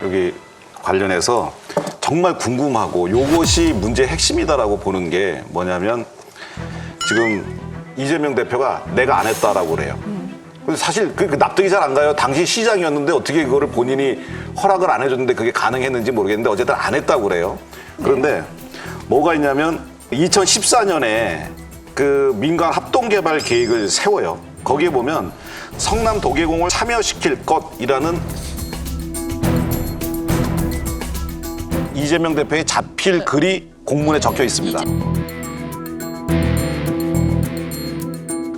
여기 관련해서 정말 궁금하고 요것이 문제의 핵심이다라고 보는 게 뭐냐면 지금 이재명 대표가 내가 안 했다라고 그래요. 근데 사실 그 납득이 잘 안 가요. 당시 시장이었는데 어떻게 그거를 본인이 허락을 안 해줬는데 그게 가능했는지 모르겠는데 어쨌든 안 했다고 그래요. 그런데 뭐가 있냐면 2014년에 그 민간 합동개발 계획을 세워요. 거기에 보면 성남 도계공을 참여시킬 것이라는 이재명 대표의 자필 글이 공문에 적혀 있습니다.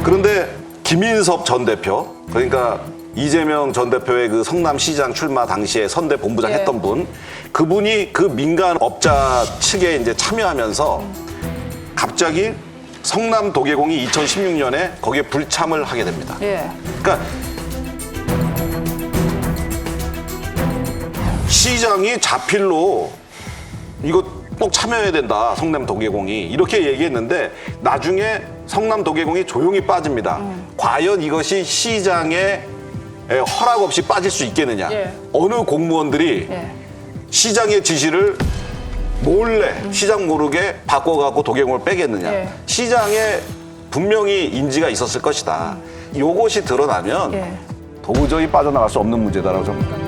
그런데 김인섭 전 대표, 그러니까 이재명 전 대표의 그 성남시장 출마 당시에 선대 본부장 했던 분, 그분이 그 민간 업자 측에 이제 참여하면서 갑자기 성남 도계공이 2016년에 거기에 불참을 하게 됩니다. 그러니까 시장이 자필로 이거 꼭 참여해야 된다, 성남 도계공이 이렇게 얘기했는데 나중에 성남 도계공이 조용히 빠집니다. 과연 이것이 시장의 허락 없이 빠질 수 있겠느냐. 어느 공무원들이 시장의 지시를 몰래 시장 모르게 바꿔갖고 도계공을 빼겠느냐. 시장에 분명히 인지가 있었을 것이다. 이것이 드러나면 도저히 빠져나갈 수 없는 문제다라고 좀.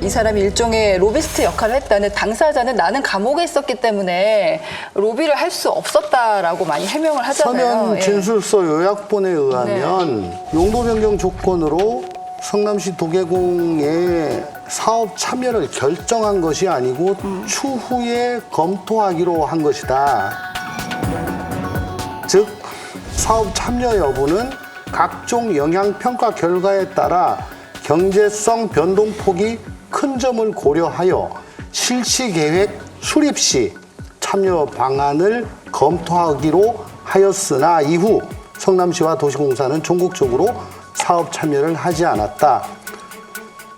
이 사람이 일종의 로비스트 역할을 했다는 당사자는 나는 감옥에 있었기 때문에 로비를 할 수 없었다라고 많이 해명을 하잖아요. 서면 진술서 요약본에 의하면 용도 변경 조건으로 성남시 도계공의 사업 참여를 결정한 것이 아니고 추후에 검토하기로 한 것이다. 즉 사업 참여 여부는 각종 영향평가 결과에 따라 경제성 변동폭이 큰 점을 고려하여 실시계획 수립 시 참여 방안을 검토하기로 하였으나 이후 성남시와 도시공사는 전국적으로 사업 참여를 하지 않았다.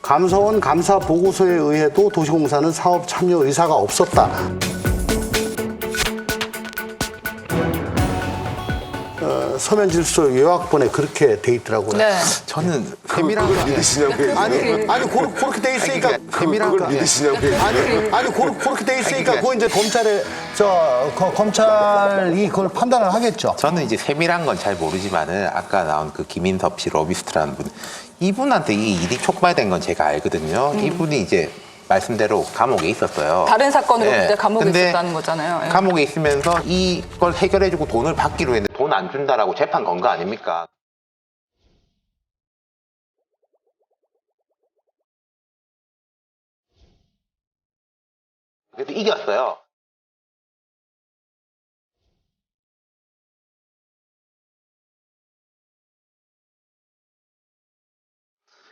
감사원 감사 보고서에 의해도 도시공사는 사업 참여 의사가 없었다. 서면 질서 요약본에 그렇게 돼 있더라고요. 저는 세밀한 거 믿으시냐고요? 아니 그렇게 돼 있으니까 그걸 믿으시냐고요? 아니 그렇게 돼 있으니까 그거 이제 검찰이 그걸 판단을 하겠죠. 저는 이제 세밀한 건 잘 모르지만은 아까 나온 그 김인섭 씨 로비스트라는 분, 이분한테 이 일이 촉발된 건 제가 알거든요. 이분이 이제 말씀대로 감옥에 있었어요. 다른 사건으로 그때 감옥에 근데 있었다는 거잖아요. 감옥에 있으면서 이걸 해결해주고 돈을 받기로 했는데 돈 안 준다라고 재판 건 거 아닙니까? 그래도 이겼어요.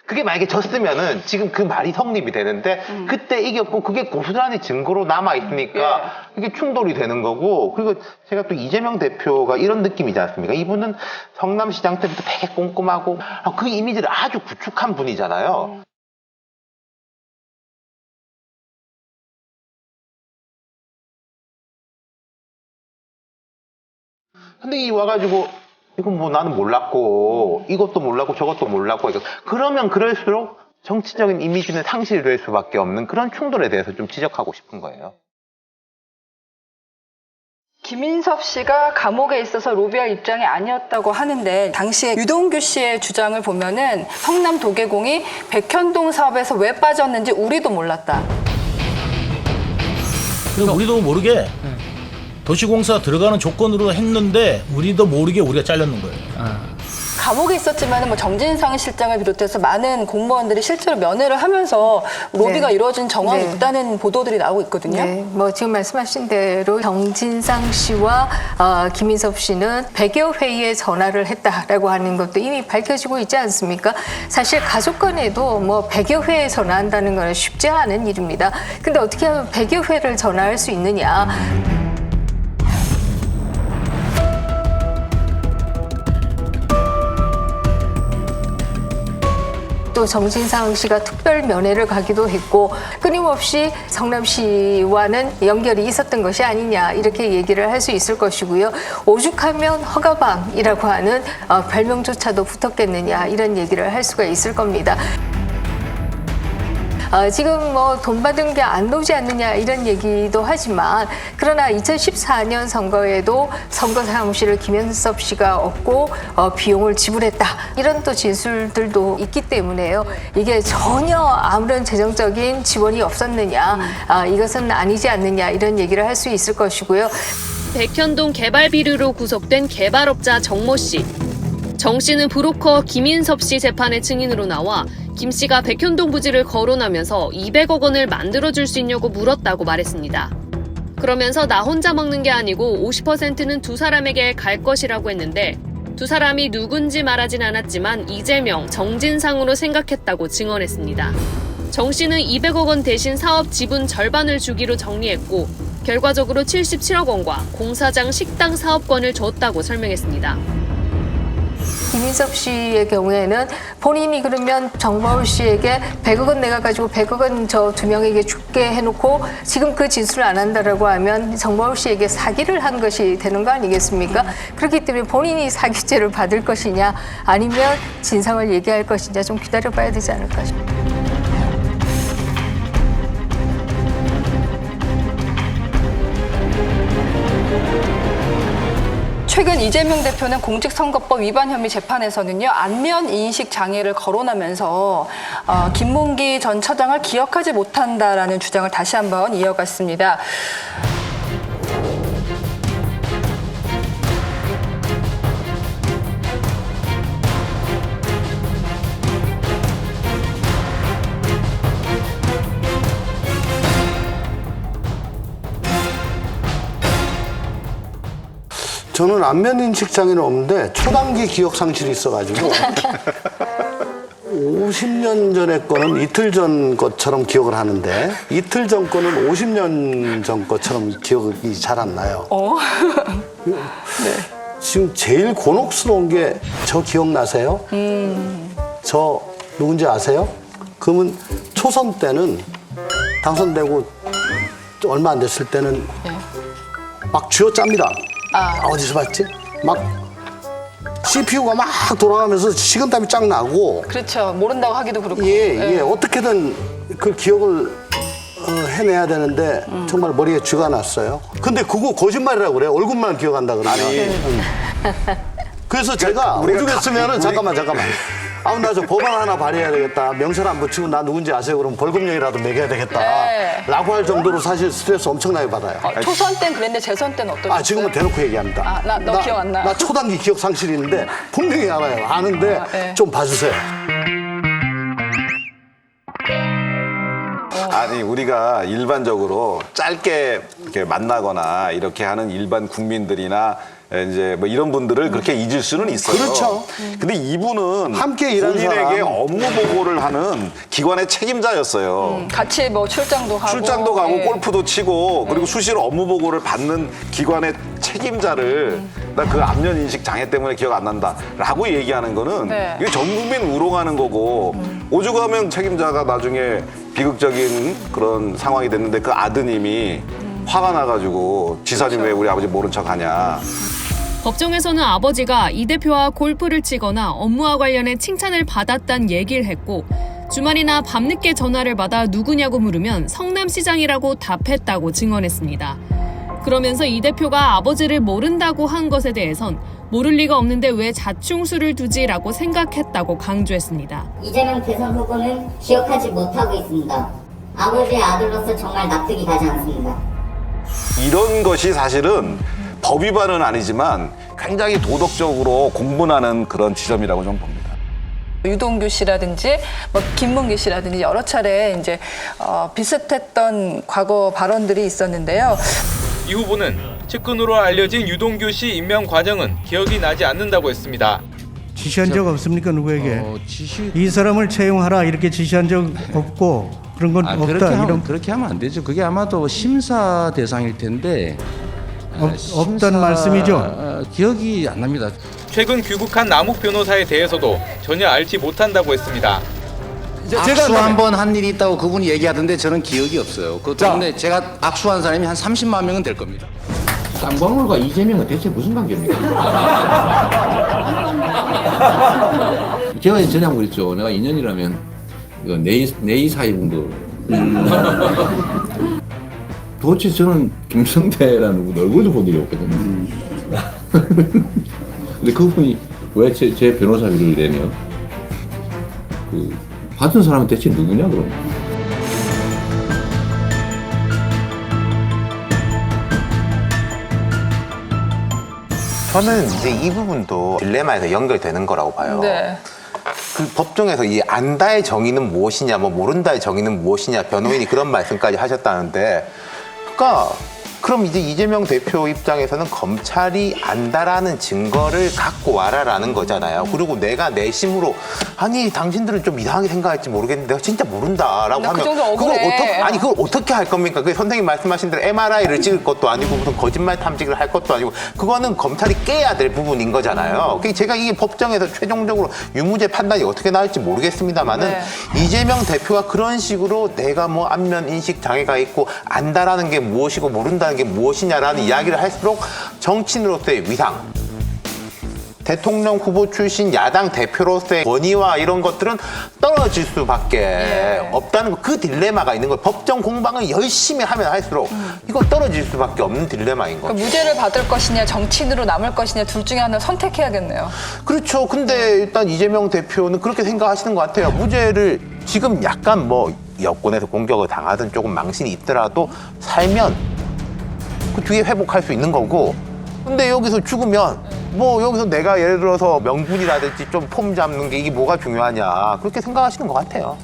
그게 만약에 졌으면은 지금 그 말이 성립이 되는데 그때 이겼고 그게 고스란히 증거로 남아있으니까 이게 충돌이 되는 거고, 그리고 제가 또 이재명 대표가 이런 느낌이지 않습니까? 이분은 성남시장 때부터 되게 꼼꼼하고 그 이미지를 아주 구축한 분이잖아요. 근데 이 와가지고 이건 뭐 나는 몰랐고 이것도 몰랐고 저것도 몰랐고 그러면 그럴수록 정치적인 이미지는 상실될 수밖에 없는 그런 충돌에 대해서 좀 지적하고 싶은 거예요. 김인섭 씨가 감옥에 있어서 로비할 입장이 아니었다고 하는데 당시에 유동규 씨의 주장을 보면은 성남 도계공이 백현동 사업에서 왜 빠졌는지 우리도 몰랐다. 그리고 우리도 모르게 도시공사 들어가는 조건으로 했는데 우리도 모르게 우리가 잘렸는 거예요. 감옥에 있었지만 뭐 정진상 실장을 비롯해서 많은 공무원들이 실제로 면회를 하면서 로비가 이루어진 정황이 있다는 보도들이 나오고 있거든요. 뭐 지금 말씀하신 대로 정진상 씨와 김인섭 씨는 100여 회의에 전화를 했다라고 하는 것도 이미 밝혀지고 있지 않습니까? 사실 가족 간에도 뭐 100여 회에 전화한다는 건 쉽지 않은 일입니다. 근데 어떻게 하면 100여 회를 전화할 수 있느냐? 또 정진상 씨가 특별 면회를 가기도 했고 끊임없이 성남시와는 연결이 있었던 것이 아니냐 이렇게 얘기를 할 수 있을 것이고요. 오죽하면 허가방이라고 하는 별명조차도 붙었겠느냐 이런 얘기를 할 수가 있을 겁니다. 지금 뭐 돈 받은 게 안 나오지 않느냐 이런 얘기도 하지만 그러나 2014년 선거에도 선거 사무실을 김현섭 씨가 얻고 비용을 지불했다 이런 또 진술들도 있기 때문에요. 이게 전혀 아무런 재정적인 지원이 없었느냐 이것은 아니지 않느냐 이런 얘기를 할 수 있을 것이고요. 백현동 개발 비리로 구속된 개발업자 정모 씨. 정 씨는 브로커 김인섭 씨 재판의 증인으로 나와 김 씨가 백현동 부지를 거론하면서 200억 원을 만들어줄 수 있냐고 물었다고 말했습니다. 그러면서 나 혼자 먹는 게 아니고 50%는 두 사람에게 갈 것이라고 했는데 두 사람이 누군지 말하진 않았지만 이재명, 정진상으로 생각했다고 증언했습니다. 정 씨는 200억 원 대신 사업 지분 절반을 주기로 정리했고 결과적으로 77억 원과 공사장 식당 사업권을 줬다고 설명했습니다. 김인섭 씨의 경우에는 본인이 그러면 정마울 씨에게 100억 원 내가 가지고 100억 원 저 두 명에게 줄게 해놓고 지금 그 진술을 안 한다라고 하면 정마울 씨에게 사기를 한 것이 되는 거 아니겠습니까? 그렇기 때문에 본인이 사기죄를 받을 것이냐 아니면 진상을 얘기할 것이냐 좀 기다려봐야 되지 않을까 싶습니다. 최근 이재명 대표는 공직선거법 위반 혐의 재판에서는요 안면 인식 장애를 거론하면서 김문기 전 처장을 기억하지 못한다라는 주장을 다시 한번 이어갔습니다. 저는 안면 인식 장애는 없는데 초단기 기억 상실이 있어가지고 50년 전의 거는 이틀 전 것처럼 기억을 하는데 이틀 전 거는 50년 전 것처럼 기억이 잘 안 나요. 지금 제일 곤혹스러운 게 저 기억나세요? 저 누군지 아세요? 그러면 초선 때는 당선되고 얼마 안 됐을 때는 막 쥐어짭니다. 어디서 봤지? 막 CPU가 막 돌아가면서 식은땀이 쫙 나고. 그렇죠. 모른다고 하기도 그렇고. 예. 어떻게든 그 기억을 해내야 되는데 정말 머리에 쥐가 났어요. 근데 그거 거짓말이라고 그래요. 얼굴만 기억한다 그러면. 그래서 제가 오죽했으면은 잠깐만. 나 저 법안 하나 발의해야 되겠다. 명찰 안 붙이고 나 누군지 아세요? 그럼 벌금령이라도 매겨야 되겠다. 라고 할 정도로 사실 스트레스 엄청나게 받아요. 초선 때는 그랬는데 재선 때는 어떠셨어요? 지금은 대놓고 얘기합니다. 너 기억 안 나? 나 초단기 기억 상실이 있는데 분명히 알아요. 아는데 좀 봐주세요. 아니 우리가 일반적으로 짧게 이렇게 만나거나 이렇게 하는 일반 국민들이나 이제 뭐 이런 분들을 그렇게 잊을 수는 있어요. 그렇죠. 근데 이분은 함께 일하는 본인에게 사람. 업무 보고를 하는 기관의 책임자였어요. 같이 뭐 출장도 가고. 예. 골프도 치고 그리고 수시로 업무 보고를 받는 기관의 책임자를 나 그 안면 인식 장애 때문에 기억 안 난다라고 얘기하는 거는 이게 전 국민 우롱하는 거고 오죽하면 책임자가 나중에 비극적인 그런 상황이 됐는데 그 아드님이 화가 나가지고 지사님 왜 우리 아버지 모른 척하냐. 법정에서는 아버지가 이 대표와 골프를 치거나 업무와 관련해 칭찬을 받았다는 얘기를 했고 주말이나 밤늦게 전화를 받아 누구냐고 물으면 성남시장이라고 답했다고 증언했습니다. 그러면서 이 대표가 아버지를 모른다고 한 것에 대해선 모를 리가 없는데 왜 자충수를 두지라고 생각했다고 강조했습니다. 이재명 대선 후보는 기억하지 못하고 있습니다. 아버지의 아들로서 정말 납득이 가지 않습니다. 이런 것이 사실은 법 위반은 아니지만 굉장히 도덕적으로 공분하는 그런 지점이라고 좀 봅니다. 유동규 씨라든지 뭐 김문기 씨라든지 여러 차례 이제 비슷했던 과거 발언들이 있었는데요. 이 후보는 측근으로 알려진 유동규 씨 임명 과정은 기억이 나지 않는다고 했습니다. 지시한 적 없습니까 누구에게? 이 사람을 채용하라 이렇게 지시한 적 없고 그런 건 없다. 그렇게 하면 안 되죠. 그게 아마도 심사 대상일 텐데 없다는 말씀이죠. 기억이 안 납니다. 최근 귀국한 남욱 변호사에 대해서도 전혀 알지 못한다고 했습니다. 악수 한 번 한 일이 있다고 그분이 얘기하던데 저는 기억이 없어요. 그것 때문에 제가 악수한 사람이 한 30만 명은 될 겁니다. 쌍방울과 이재명은 대체 무슨 관계입니까? 제가 전에 한번 그랬죠. 내가 2년이라면 이거 내이 사이분도 도대체 저는 김성태라는 분 얼굴도 본 일이 없거든요. 근데 그분이 왜 제 변호사비를 내며 그 받은 사람은 대체 누구냐 그럼? 저는 이제 이 부분도 딜레마에서 연결되는 거라고 봐요. 네. 그 법정에서 이 안다의 정의는 무엇이냐, 뭐 모른다의 정의는 무엇이냐, 변호인이 그런 말씀까지 하셨다는데, 그러니까 그럼 이제 이재명 대표 입장에서는 검찰이 안다라는 증거를 갖고 와라라는 거잖아요. 그리고 내가 내심으로 아니 당신들은 좀 이상하게 생각할지 모르겠는데 내가 진짜 모른다라고 하면 그걸 어떻게 할 겁니까? 그 선생님 말씀하신 대로 MRI를 찍을 것도 아니고 무슨 거짓말 탐지기를 할 것도 아니고 그거는 검찰이 깨야 될 부분인 거잖아요. 제가 이게 법정에서 최종적으로 유무죄 판단이 어떻게 나올지 모르겠습니다만은 네. 이재명 대표가 그런 식으로 내가 뭐 안면 인식 장애가 있고 안다라는 게 무엇이고 모른다는 게 무엇이냐라는 이야기를 할수록 정치인으로서의 위상, 대통령 후보 출신 야당 대표로서의 권위와 이런 것들은 떨어질 수밖에 없다는 거, 그 딜레마가 있는 거예요. 법정 공방을 열심히 하면 할수록 이거 떨어질 수밖에 없는 딜레마인 거죠. 그러니까 무죄를 받을 것이냐 정치인으로 남을 것이냐 둘 중에 하나를 선택해야겠네요. 그렇죠. 근데 일단 이재명 대표는 그렇게 생각하시는 것 같아요. 무죄를 지금 약간 뭐 여권에서 공격을 당하든 조금 망신이 있더라도 살면 그 뒤에 회복할 수 있는 거고, 근데 여기서 죽으면 뭐 여기서 내가 예를 들어서 명분이라든지 좀 폼 잡는 게 이게 뭐가 중요하냐 그렇게 생각하시는 것 같아요.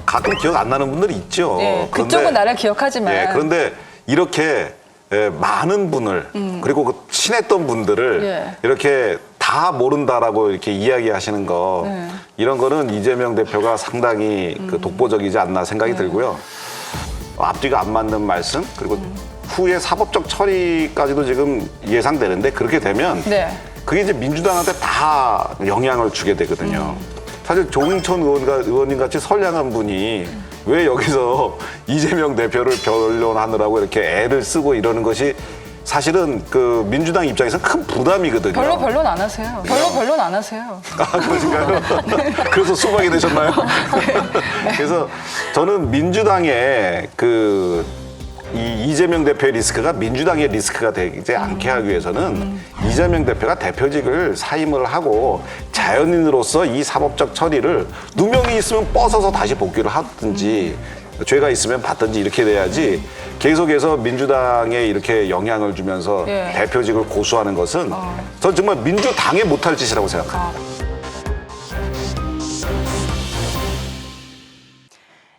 가끔 기억 안 나는 분들이 있죠. 네, 그쪽은 나를 기억하지만. 예, 그런데 이렇게 많은 분을 그리고 그 친했던 분들을 이렇게 다 모른다라고 이렇게 이야기하시는 거 이런 거는 이재명 대표가 상당히 그 독보적이지 않나 생각이 들고요. 앞뒤가 안 맞는 말씀 그리고 후에 사법적 처리까지도 지금 예상되는데 그렇게 되면 그게 이제 민주당한테 다 영향을 주게 되거든요. 사실 조응천 의원님 같이 선량한 분이 왜 여기서 이재명 대표를 변론하느라고 이렇게 애를 쓰고 이러는 것이 사실은 그 민주당 입장에서 큰 부담이거든요. 별로 변론 안 하세요. 별로 변론 안 하세요. 아, 그러신가요? 그래서 수박이 되셨나요? 그래서 저는 민주당의 이 이재명 대표의 리스크가 민주당의 리스크가 되지 않게 하기 위해서는 이재명 대표가 대표직을 사임을 하고 자연인으로서 이 사법적 처리를 누명이 있으면 벗어서 다시 복귀를 하든지 죄가 있으면 받든지 이렇게 돼야지 계속해서 민주당에 이렇게 영향을 주면서 대표직을 고수하는 것은 전 정말 민주당에 못할 짓이라고 생각합니다.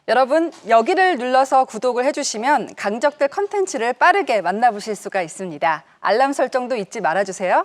여러분 여기를 눌러서 구독을 해주시면 강적들 컨텐츠를 빠르게 만나보실 수가 있습니다. 알람 설정도 잊지 말아주세요.